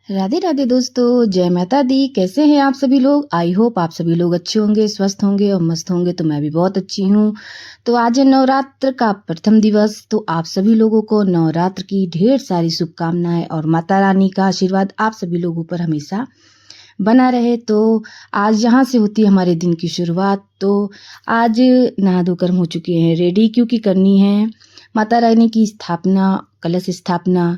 राधे राधे दोस्तों, जय माता दी। कैसे हैं आप सभी लोग? आई होप आप सभी लोग अच्छे होंगे, स्वस्थ होंगे और मस्त होंगे। तो मैं भी बहुत अच्छी हूँ। तो आज है नवरात्र का प्रथम दिवस। तो आप सभी लोगों को नवरात्र की ढेर सारी शुभकामनाएं और माता रानी का आशीर्वाद आप सभी लोगों पर हमेशा बना रहे। तो आज यहाँ से होती है हमारे दिन की शुरुआत। तो आज नहा धोकर हम हो चुके हैं रेडी, क्योंकि करनी है माता रानी की स्थापना, कलश स्थापना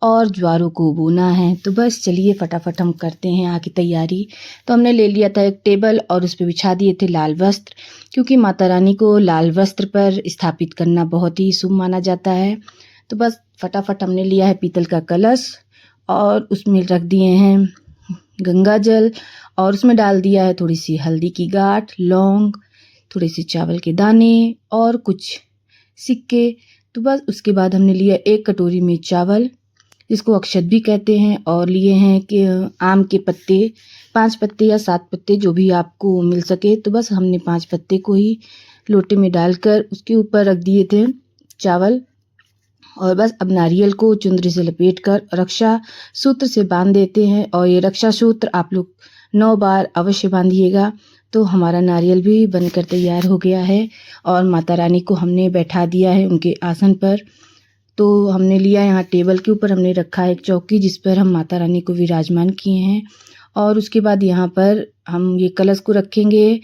और ज्वारों को बोना है। तो बस चलिए फटाफट हम करते हैं आगे तैयारी। तो हमने ले लिया था एक टेबल और उस पर बिछा दिए थे लाल वस्त्र, क्योंकि माता रानी को लाल वस्त्र पर स्थापित करना बहुत ही शुभ माना जाता है। तो बस फटाफट हमने लिया है पीतल का कलश और उसमें रख दिए हैं गंगा जल और उसमें डाल दिया है थोड़ी सी हल्दी की गांठ, लौंग, थोड़े से चावल के दाने और कुछ सिक्के। तो बस उसके बाद हमने लिया एक कटोरी में चावल, जिसको अक्षत भी कहते हैं, और लिए हैं कि आम के पत्ते, 5 पत्ते या 7 पत्ते जो भी आपको मिल सके। तो बस हमने 5 पत्ते को ही लोटे में डालकर उसके ऊपर रख दिए थे चावल। और बस अब नारियल को चुंदरी से लपेटकर रक्षा सूत्र से बांध देते हैं। और ये रक्षा सूत्र आप लोग 9 बार अवश्य बांधिएगा। तो हमारा नारियल भी बनकर तैयार हो गया है और माता रानी को हमने बैठा दिया है उनके आसन पर। तो हमने लिया यहाँ टेबल के ऊपर हमने रखा है एक चौकी, जिस पर हम माता रानी को विराजमान किए हैं। और उसके बाद यहाँ पर हम ये कलश को रखेंगे।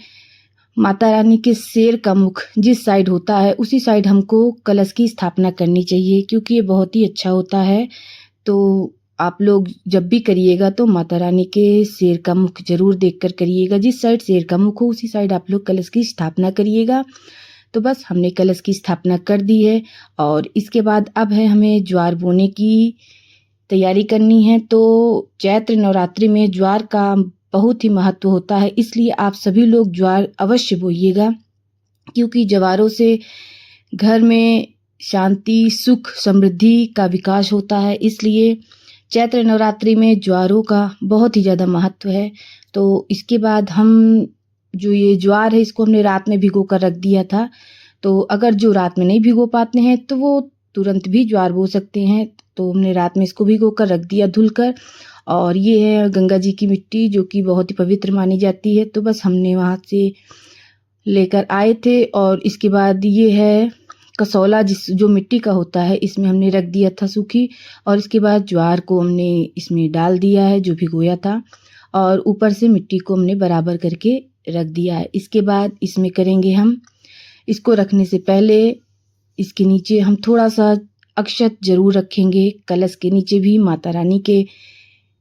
माता रानी के सिर का मुख जिस साइड होता है उसी साइड हमको कलश की स्थापना करनी चाहिए, क्योंकि ये बहुत ही अच्छा होता है। तो आप लोग जब भी करिएगा तो माता रानी के सिर का मुख जरूर देखकर करिएगा। जिस साइड सिर का मुख हो उसी साइड आप लोग कलश की स्थापना करिएगा। तो बस हमने कलश की स्थापना कर दी है और इसके बाद अब है हमें ज्वार बोने की तैयारी करनी है। तो चैत्र नवरात्रि में ज्वार का बहुत ही महत्व होता है, इसलिए आप सभी लोग ज्वार अवश्य बोइएगा, क्योंकि ज्वारों से घर में शांति, सुख, समृद्धि का विकास होता है। इसलिए चैत्र नवरात्रि में ज्वारों का बहुत ही ज़्यादा महत्व है। तो इसके बाद हम जो ये ज्वार है इसको हमने रात में भिगो कर रख दिया था। तो अगर जो रात में नहीं भिगो पाते हैं तो वो तुरंत भी ज्वार बो सकते हैं। तो हमने रात में इसको भिगो कर रख दिया धुलकर। और ये है गंगा जी की मिट्टी, जो कि बहुत ही पवित्र मानी जाती है। तो बस हमने वहाँ से लेकर आए थे। और इसके बाद ये है कसौला, जो मिट्टी का होता है, इसमें हमने रख दिया था सूखी। और इसके बाद ज्वार को हमने इसमें डाल दिया है जो भिगोया था, और ऊपर से मिट्टी को हमने बराबर करके रख दिया है। इसके बाद इसमें करेंगे हम, इसको रखने से पहले इसके नीचे हम थोड़ा सा अक्षत जरूर रखेंगे, कलश के नीचे भी, माता रानी के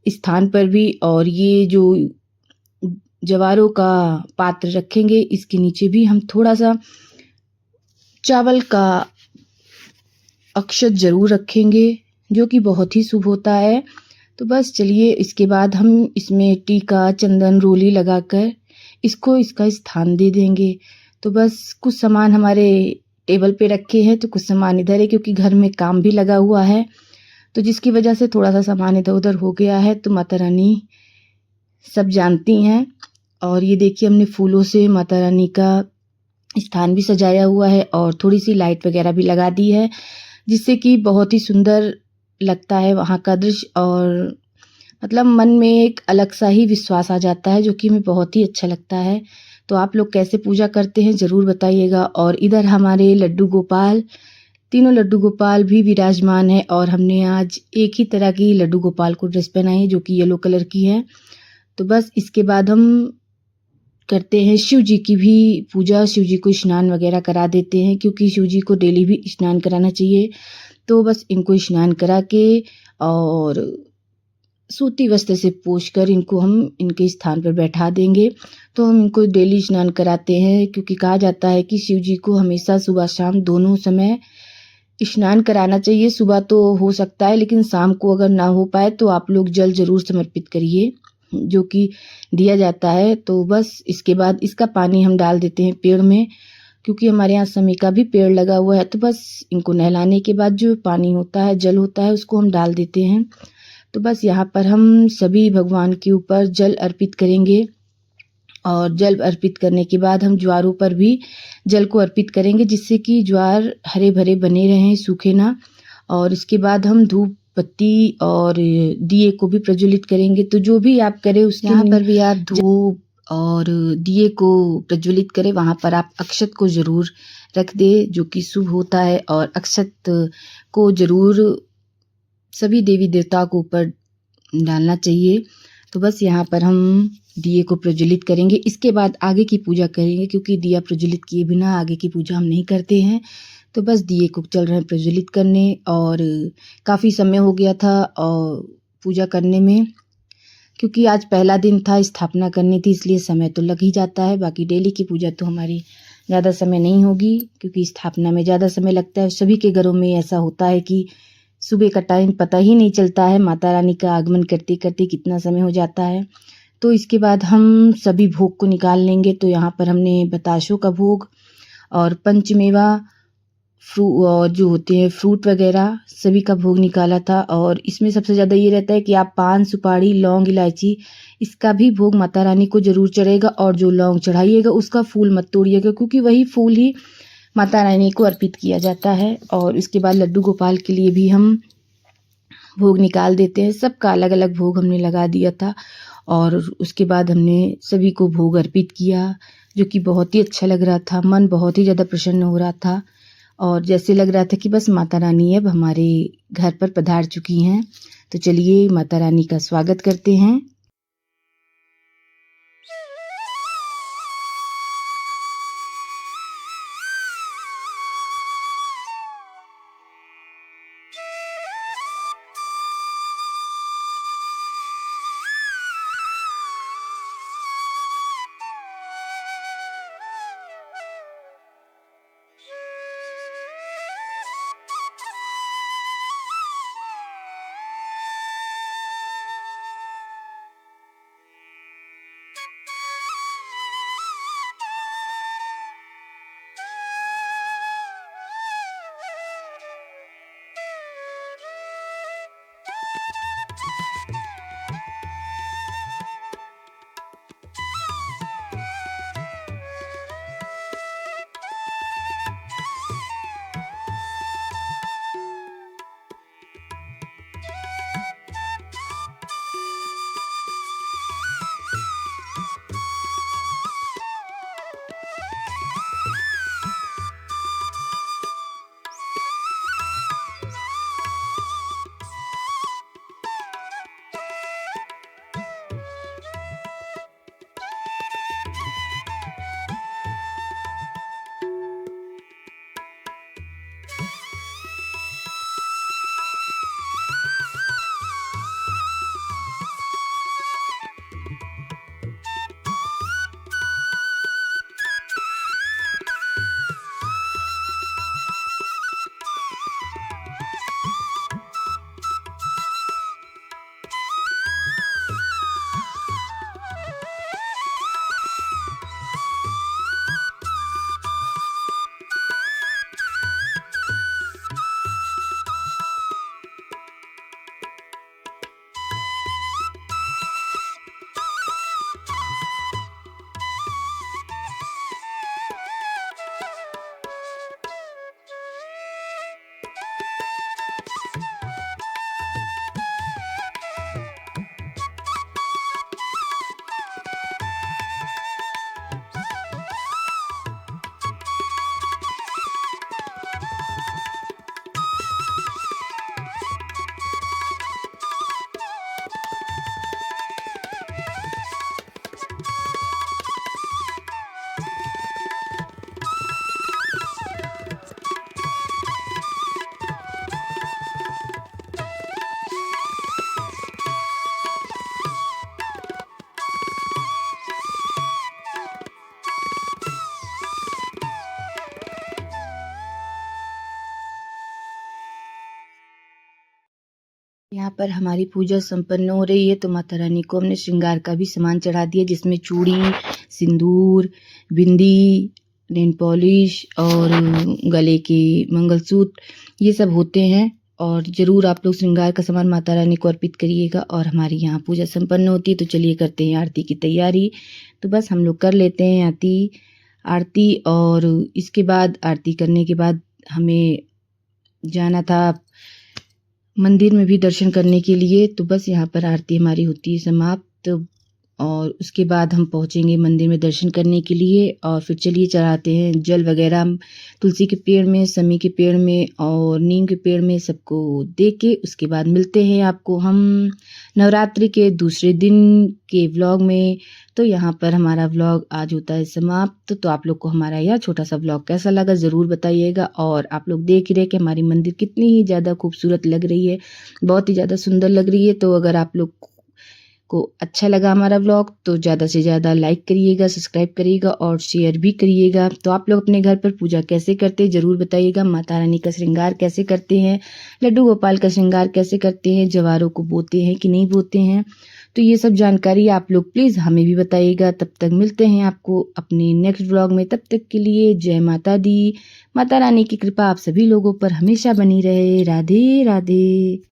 स्थान पर भी। और ये जो ज्वारों का पात्र रखेंगे इसके नीचे भी हम थोड़ा सा चावल का अक्षत जरूर रखेंगे, जो कि बहुत ही शुभ होता है। तो बस चलिए इसके बाद हम इसमें टीका, चंदन, रोली लगाकर इसको इसका स्थान दे देंगे। तो बस कुछ सामान हमारे टेबल पे रखे हैं, तो कुछ सामान इधर है, क्योंकि घर में काम भी लगा हुआ है, तो जिसकी वजह से थोड़ा सा सामान इधर उधर हो गया है। तो माता रानी सब जानती हैं। और ये देखिए हमने फूलों से माता रानी का स्थान भी सजाया हुआ है और थोड़ी सी लाइट वगैरह भी लगा दी है, जिससे कि बहुत ही सुंदर लगता है वहाँ का दृश्य। और मतलब मन में एक अलग सा ही विश्वास आ जाता है, जो कि हमें बहुत ही अच्छा लगता है। तो आप लोग कैसे पूजा करते हैं ज़रूर बताइएगा। और इधर हमारे लड्डू गोपाल, तीनों लड्डू गोपाल भी विराजमान है। और हमने आज एक ही तरह की लड्डू गोपाल को ड्रेस पहनाई है, जो कि येलो कलर की है। तो बस इसके बाद हम करते हैं शिव जी की भी पूजा। शिव जी को स्नान वगैरह करा देते हैं, क्योंकि शिव जी को डेली भी स्नान कराना चाहिए। तो बस इनको स्नान करा के और सूती वस्त्र से पोंछकर इनको हम इनके स्थान पर बैठा देंगे। तो हम इनको डेली स्नान कराते हैं, क्योंकि कहा जाता है कि शिव जी को हमेशा सुबह शाम दोनों समय स्नान कराना चाहिए। सुबह तो हो सकता है, लेकिन शाम को अगर ना हो पाए तो आप लोग जल जरूर समर्पित करिए, जो कि दिया जाता है। तो बस इसके बाद इसका पानी हम डाल देते हैं पेड़ में, क्योंकि हमारे यहाँ समी का भी पेड़ लगा हुआ है। तो बस इनको नहलाने के बाद जो पानी होता है, जल होता है, उसको हम डाल देते हैं। तो बस यहाँ पर हम सभी भगवान के ऊपर जल अर्पित करेंगे। और जल अर्पित करने के बाद हम ज्वारों पर भी जल को अर्पित करेंगे, जिससे कि ज्वार हरे भरे बने रहें, सूखे ना। और इसके बाद हम धूप धूपबत्ती और दिए को भी प्रज्वलित करेंगे। तो जो भी आप करें उसके यहाँ पर भी आप धूप और दिए को प्रज्वलित करें, वहाँ पर आप अक्षत को ज़रूर रख दें, जो कि शुभ होता है। और अक्षत को ज़रूर सभी देवी देवताओं को ऊपर डालना चाहिए। तो बस यहाँ पर हम दिए को प्रज्वलित करेंगे, इसके बाद आगे की पूजा करेंगे, क्योंकि दिया प्रज्वलित किए बिना आगे की पूजा हम नहीं करते हैं। तो बस दिए को चल रहे हैं प्रज्वलित करने, और काफ़ी समय हो गया था और पूजा करने में, क्योंकि आज पहला दिन था, स्थापना करनी थी, इसलिए समय तो लग ही जाता है। बाकी डेली की पूजा तो हमारी ज़्यादा समय नहीं होगी, क्योंकि स्थापना में ज़्यादा समय लगता है। सभी के घरों में ऐसा होता है कि सुबह का टाइम पता ही नहीं चलता है, माता रानी का आगमन करते करते कितना समय हो जाता है। तो इसके बाद हम सभी भोग को निकाल लेंगे। तो यहाँ पर हमने बताशों का भोग और पंचमेवा और जो होते हैं फ्रूट वगैरह सभी का भोग निकाला था। और इसमें सबसे ज़्यादा ये रहता है कि आप पान, सुपारी, लौंग, इलायची, इसका भी भोग माता रानी को ज़रूर चढ़ेगा। और जो लौंग चढ़ाइएगा उसका फूल मत तोड़िएगा, क्योंकि वही फूल ही माता रानी को अर्पित किया जाता है। और इसके बाद लड्डू गोपाल के लिए भी हम भोग निकाल देते हैं। सबका अलग अलग भोग हमने लगा दिया था, और उसके बाद हमने सभी को भोग अर्पित किया, जो कि बहुत ही अच्छा लग रहा था। मन बहुत ही ज़्यादा प्रसन्न हो रहा था, और जैसे लग रहा था कि बस माता रानी अब हमारे घर पर पधार चुकी हैं। तो चलिए माता रानी का स्वागत करते हैं। यहाँ पर हमारी पूजा संपन्न हो रही है, तो माता रानी को हमने श्रृंगार का भी सामान चढ़ा दिया, जिसमें चूड़ी, सिंदूर, बिंदी, नेल पॉलिश और गले के मंगलसूत्र ये सब होते हैं। और ज़रूर आप लोग श्रृंगार का सामान माता रानी को अर्पित करिएगा। और हमारी यहाँ पूजा संपन्न होती है, तो चलिए करते हैं आरती की तैयारी। तो बस हम लोग कर लेते हैं आरती। और इसके बाद आरती करने के बाद हमें जाना था मंदिर में भी दर्शन करने के लिए। तो बस यहाँ पर आरती हमारी होती है समाप्त और उसके बाद हम पहुँचेंगे मंदिर में दर्शन करने के लिए और फिर चलिए चढ़ाते हैं जल वगैरह तुलसी के पेड़ में, समी के पेड़ में और नीम के पेड़ में, सबको दे के उसके बाद मिलते हैं आपको हम नवरात्रि के दूसरे दिन के व्लॉग में। तो यहाँ पर हमारा व्लॉग आज होता है समाप्त। तो आप लोग को हमारा यह छोटा सा व्लॉग कैसा लगा ज़रूर बताइएगा। और आप लोग देख ही रहे कि हमारी मंदिर कितनी ही ज़्यादा खूबसूरत लग रही है, बहुत ही ज़्यादा सुंदर लग रही है। तो अगर आप लोग को अच्छा लगा हमारा व्लॉग तो ज़्यादा से ज़्यादा लाइक करिएगा, सब्सक्राइब करिएगा और शेयर भी करिएगा। तो आप लोग अपने घर पर पूजा कैसे करते हैं ज़रूर बताइएगा। माता रानी का श्रृंगार कैसे करते हैं, लड्डू गोपाल का श्रृंगार कैसे करते हैं, जवारों को बोते हैं कि नहीं बोते हैं। तो ये सब जानकारी आप लोग प्लीज़ हमें भी बताइएगा। तब तक मिलते हैं आपको अपने नेक्स्ट व्लॉग में। तब तक के लिए जय माता दी। माता रानी की कृपा आप सभी लोगों पर हमेशा बनी रहे। राधे राधे।